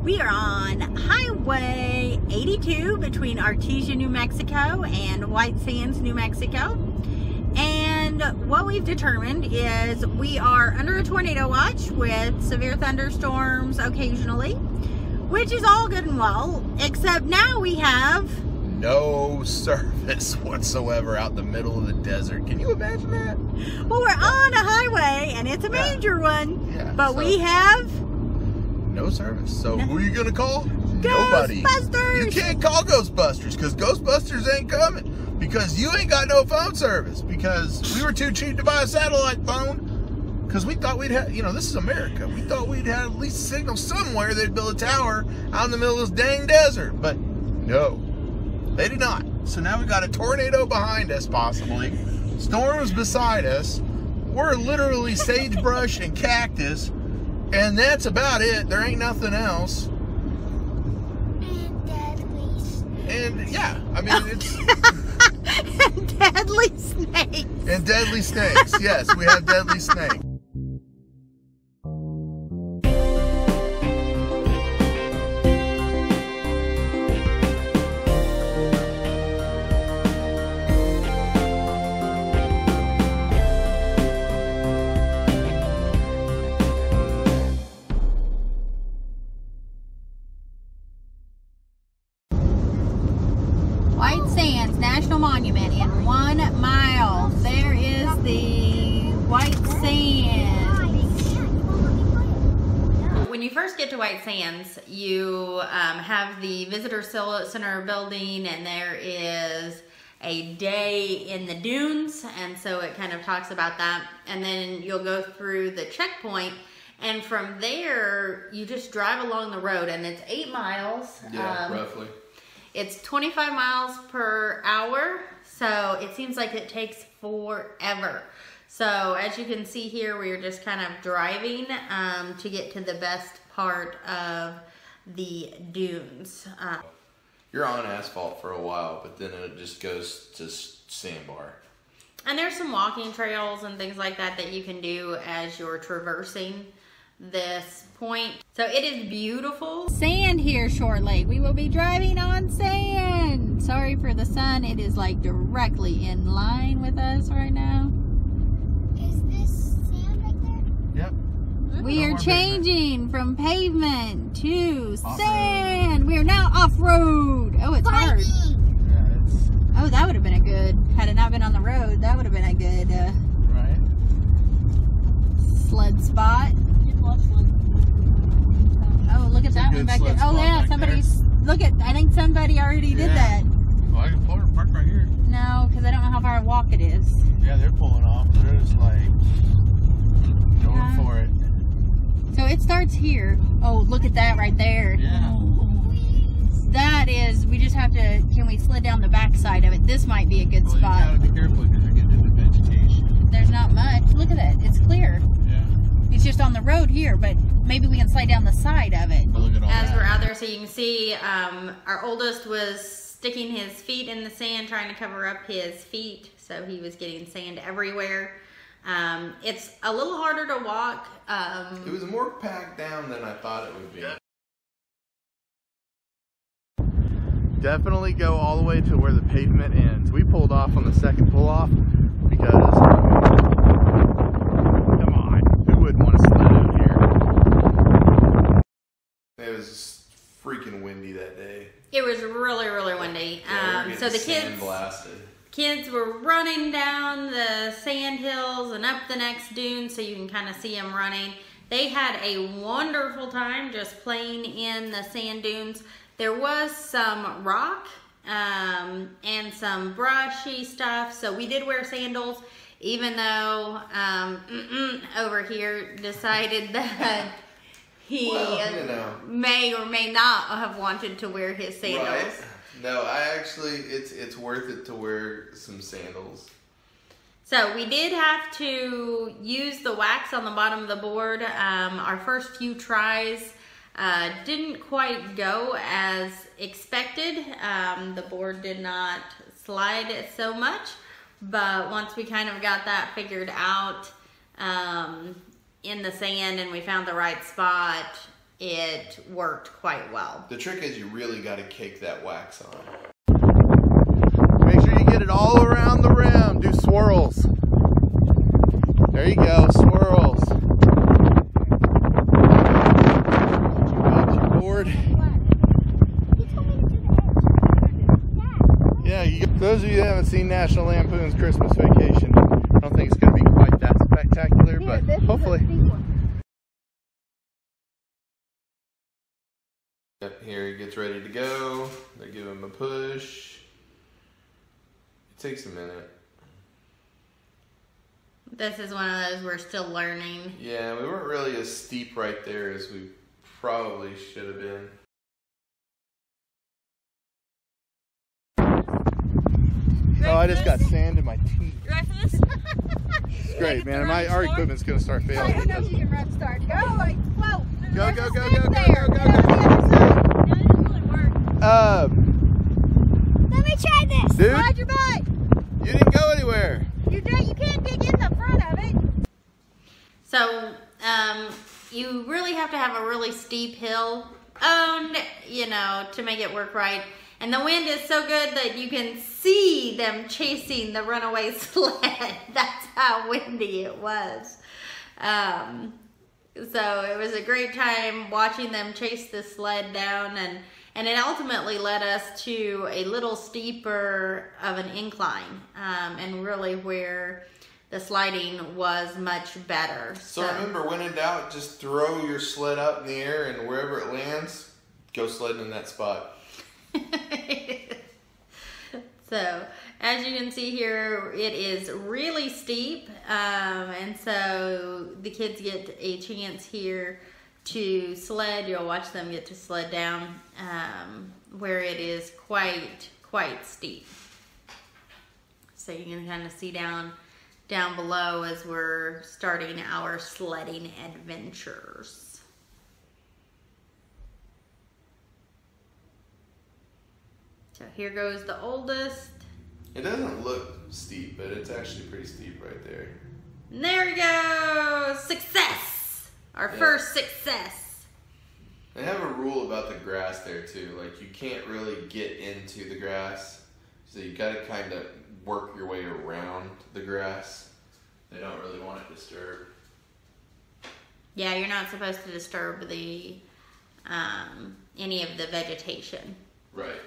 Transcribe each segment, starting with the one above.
We are on Highway 82 between Artesia, New Mexico and White Sands, New Mexico. And what we've determined is we are under a tornado watch with severe thunderstorms occasionally, which is all good and well, except now we have no service whatsoever out in the middle of the desert. Can you imagine that? Well, we're on a highway and it's a major one, but we have no service. So who are you gonna call? Nobody. You can't call Ghostbusters because Ghostbusters ain't coming because you ain't got no phone service because we were too cheap to buy a satellite phone because we thought we'd have, you know, this is America. We thought we'd have at least a signal somewhere. They'd build a tower out in the middle of this dang desert, but no, they did not. So now we got a tornado behind us, possibly. Storms beside us. We're literally sagebrush and cactus. And that's about it. There ain't nothing else. And deadly snakes. And yeah, I mean it's and deadly snakes. And deadly snakes. Yes, we have deadly snakes. White Sands National Monument in 1 mile. There is the White Sands. When you first get to White Sands, you have the Visitor Center building, and there is a day in the dunes, and so it kind of talks about that. And then you'll go through the checkpoint, and from there you just drive along the road, and it's 8 miles. Yeah, roughly. It's 25 miles per hour, so it seems like it takes forever. So as you can see here, we are just kind of driving to get to the best part of the dunes. You're on asphalt for a while, but then it just goes to sandbar. And there's some walking trails and things like that that you can do as you're traversing this point. So it is beautiful. Sand here shortly. We will be driving on sand. Sorry for the sun. It is like directly in line with us right now. Is this sand right there? Yep. We are changing from pavement to sand. We are now off-road. Oh, it's hard. Oh, that would have been a good, had it not been on the road, that would have been a good sled spot. Oh, look at that one back there. Oh, yeah, somebody's, look at, I think somebody already did that. Well, I can pull her and park right here. No, because I don't know how far a walk it is. Yeah, they're pulling off. They're just like going for it. So it starts here. Oh, look at that right there. Yeah. That is, we just have to, can we slid down the back side of it? This might be a good spot. You gotta be careful because you're getting into vegetation. There's not much. Look at it. It's clear. Yeah. It's just on the road here, but maybe we can slide down the side of it. Look at all As that. we're out there, so you can see our oldest was sticking his feet in the sand, trying to cover up his feet. So he was getting sand everywhere. It's a little harder to walk. It was more packed down than I thought it would be. Definitely go all the way to where the pavement ends. We pulled off on the second pull off because come on, who wouldn't want to sled out here? It was freaking windy that day. It was really, really windy. Yeah, So the sand blasted. kids were running down the sand hills and up the next dune, so you can kind of see them running. They had a wonderful time just playing in the sand dunes. There was some rock and some brushy stuff, so we did wear sandals, even though over here decided that he may or may not have wanted to wear his sandals. Right. No, I actually, it's worth it to wear some sandals. So we did have to use the wax on the bottom of the board. Our first few tries didn't quite go as expected. The board did not slide so much, but once we kind of got that figured out in the sand and we found the right spot, it worked quite well. The trick is you really got to cake that wax on. Make sure you get it all around the rim. Do swirls. There you go, swirls. Got your board. Yeah, those of you that haven't seen National Lampoon's Christmas Vacation, I don't think it's going to be quite that spectacular, but hopefully. Yep, here he gets ready to go. They give him a push. It takes a minute. This is one of those we're still learning. Yeah, we weren't really as steep right there as we probably should have been. Oh, I just got sand in my teeth. You ready for this? It's great, man. Our equipment's going to start I failing. don't know if you can run start. Go, like, whoa. Go, go, go, There's go, a go, stick go, there. go, Get on the other side. That doesn't really work. Let me try this. Dude, Ride your bike. you didn't go anywhere. You can't dig in the front of it. So, you really have to have a really steep hill owned, to make it work right. And the wind is so good that you can see them chasing the runaway sled. That's how windy it was. So it was a great time watching them chase the sled down, and it ultimately led us to a little steeper of an incline, and really where the sliding was much better. So remember, when in doubt, just throw your sled up in the air, and wherever it lands, go sledding in that spot. So as you can see here, it is really steep, and so the kids get a chance here to sled. You'll watch them get to sled down where it is quite steep. So you can kind of see down below as we're starting our sledding adventures. So here goes the oldest. It doesn't look steep, but it's actually pretty steep right there. And there we go! Success! Our first success. They have a rule about the grass there too. Like, you can't really get into the grass. So you gotta kind of work your way around the grass. They don't really want it disturbed. Yeah, you're not supposed to disturb the any of the vegetation. Right.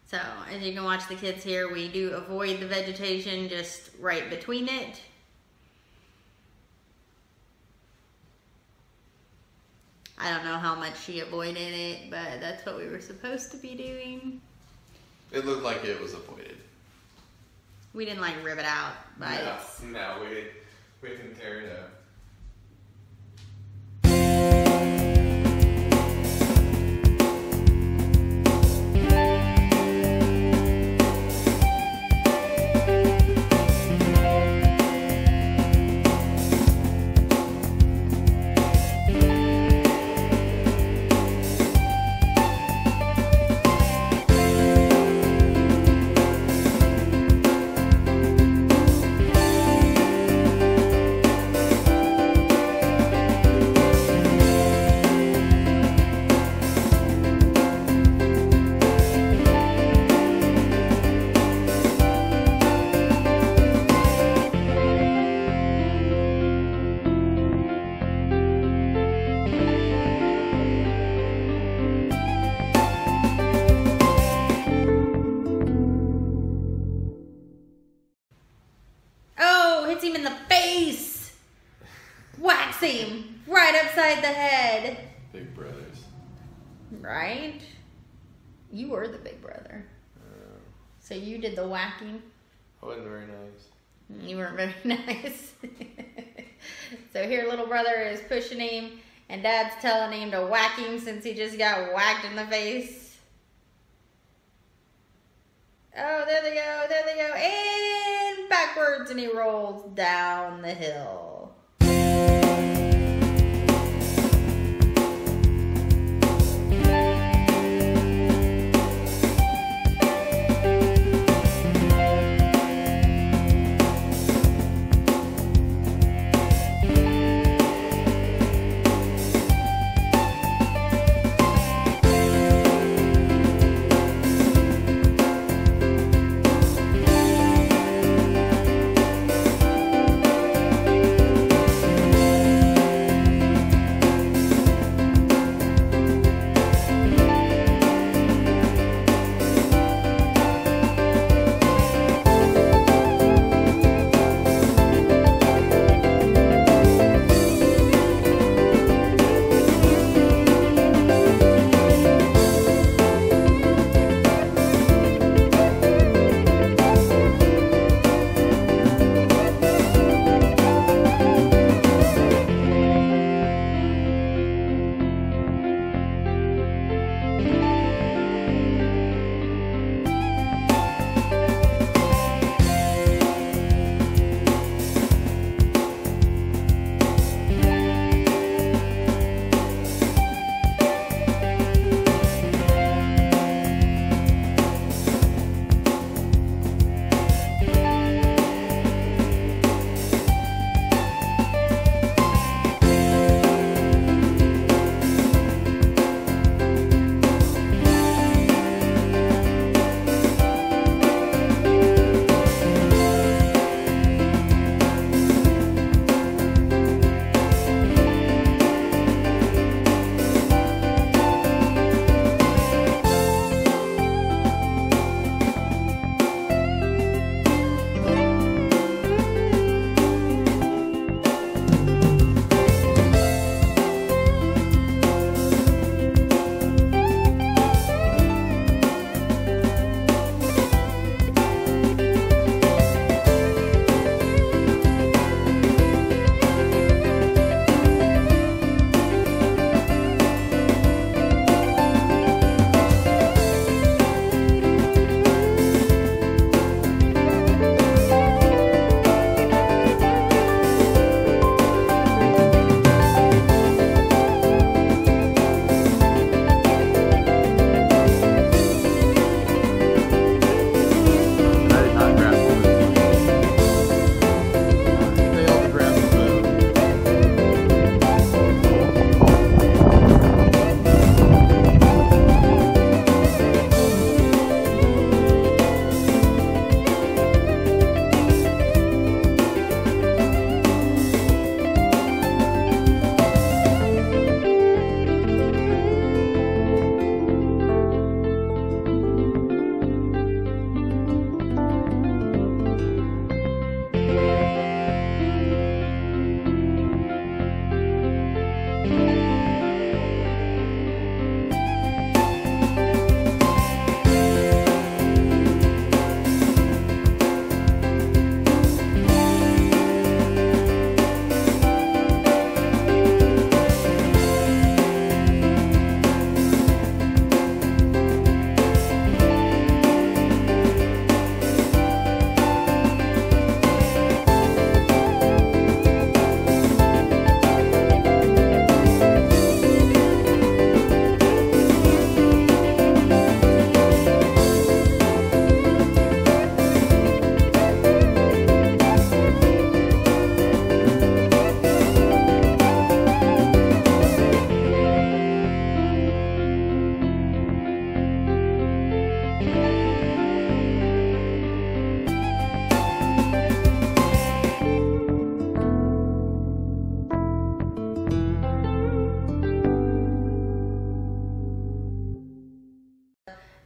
So, as you can watch the kids here, we do avoid the vegetation just right between it. I don't know how much she avoided it, but that's what we were supposed to be doing. It looked like it was avoided. We didn't like rip it out, but No, we didn't tear it up. hits him in the face. Whacks him right upside the head. Big brothers. Right? You were the big brother. So you did the whacking. I wasn't very nice. You weren't very nice. So here little brother is pushing him and dad's telling him to whack him since he just got whacked in the face. Oh, there they go, and backwards, and he rolls down the hill.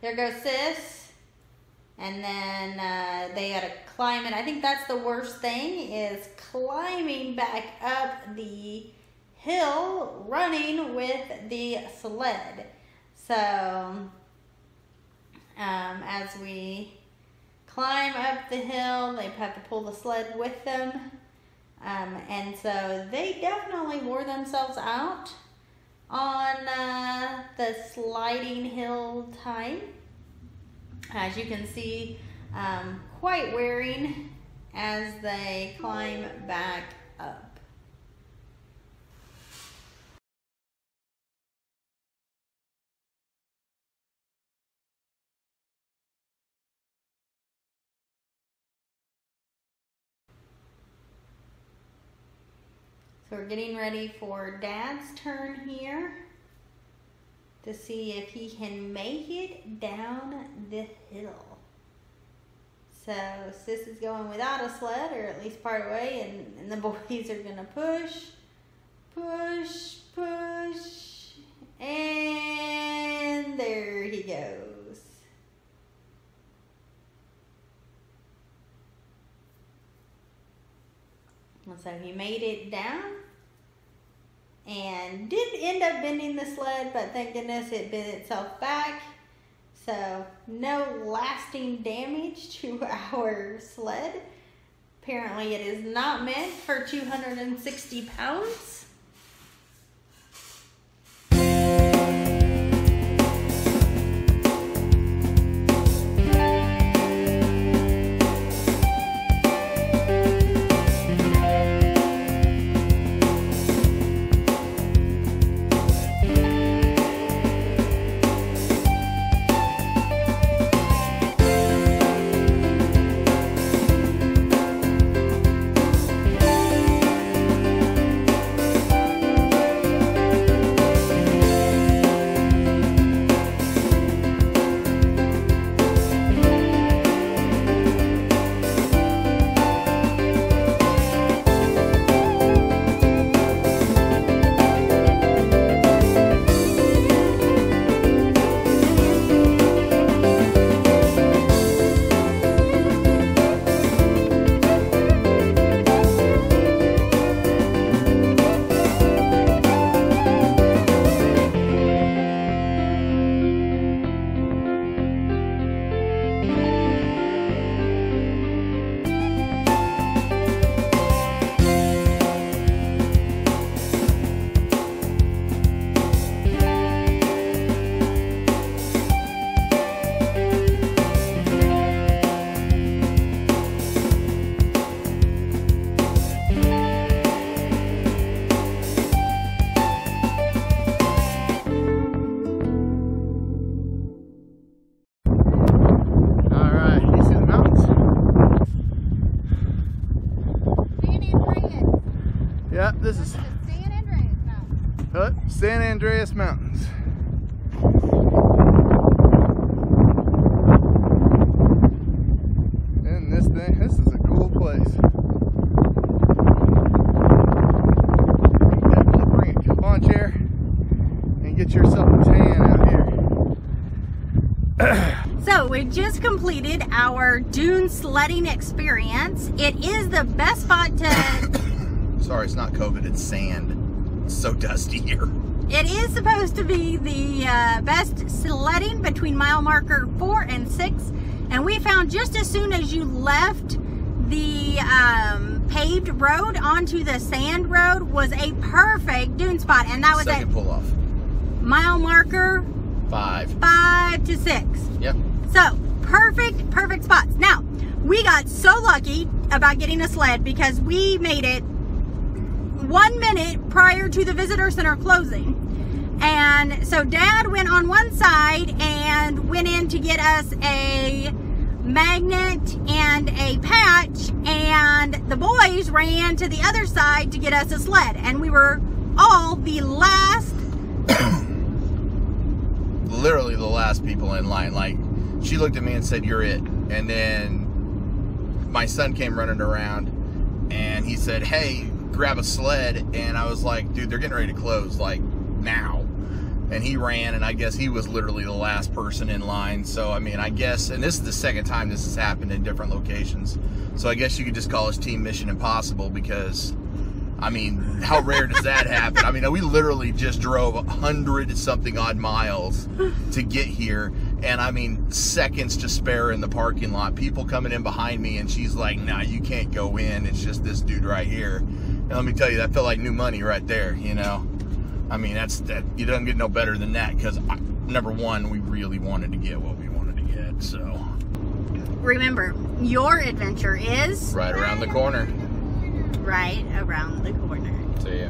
there goes Sis. And then they got to climb it. I think that's the worst thing, is climbing back up the hill, running with the sled. So as we climb up the hill, they have to pull the sled with them. And so they definitely wore themselves out on the sliding hill time. As you can see, quite wearing as they climb back up. So we're getting ready for Dad's turn here to see if he can make it down the hill. So Sis is going without a sled, or at least part way, and the boys are gonna push, push, push, and there he goes. So he made it down and did end up bending the sled, but thank goodness it bent itself back. So no lasting damage to our sled. Apparently it is not meant for 260 pounds. Yeah, this is San Andreas Mountains. And this is a cool place. Definitely bring a lawn chair and get yourself a tan out here. So we just completed our dune sledding experience. It is the best spot to... Sorry, it's not COVID, it's sand. It's so dusty here. It is supposed to be the best sledding between mile marker 4 and 6. And we found just as soon as you left the paved road onto the sand road was a perfect dune spot. And that was second pull off. Mile marker 5 to 6. Yep. So perfect spots. Now, we got so lucky about getting a sled because we made it 1 minute prior to the visitor center closing. And so Dad went on one side and went in to get us a magnet and a patch, and the boys ran to the other side to get us a sled, and we were all the last literally the last people in line. Like, she looked at me and said, "You're it." And then my son came running around and he said, "Hey, grab a sled." And I was like, "Dude, they're getting ready to close, like, now." and he ran, and I guess he was literally the last person in line. So, I mean, I guess, and this is the second time this has happened in different locations. So I guess you could just call his team Mission Impossible, because, I mean, how rare does that happen? I mean, we literally just drove 100-something odd miles to get here, and I mean, seconds to spare in the parking lot. People coming in behind me, and she's like, nah, you can't go in. It's just this dude right here. And let me tell you, that felt like new money right there, you know? I mean, that you don't get no better than that, because number one, we really wanted to get what we wanted to get. So Remember, your adventure is right around the corner. right around the corner. See ya.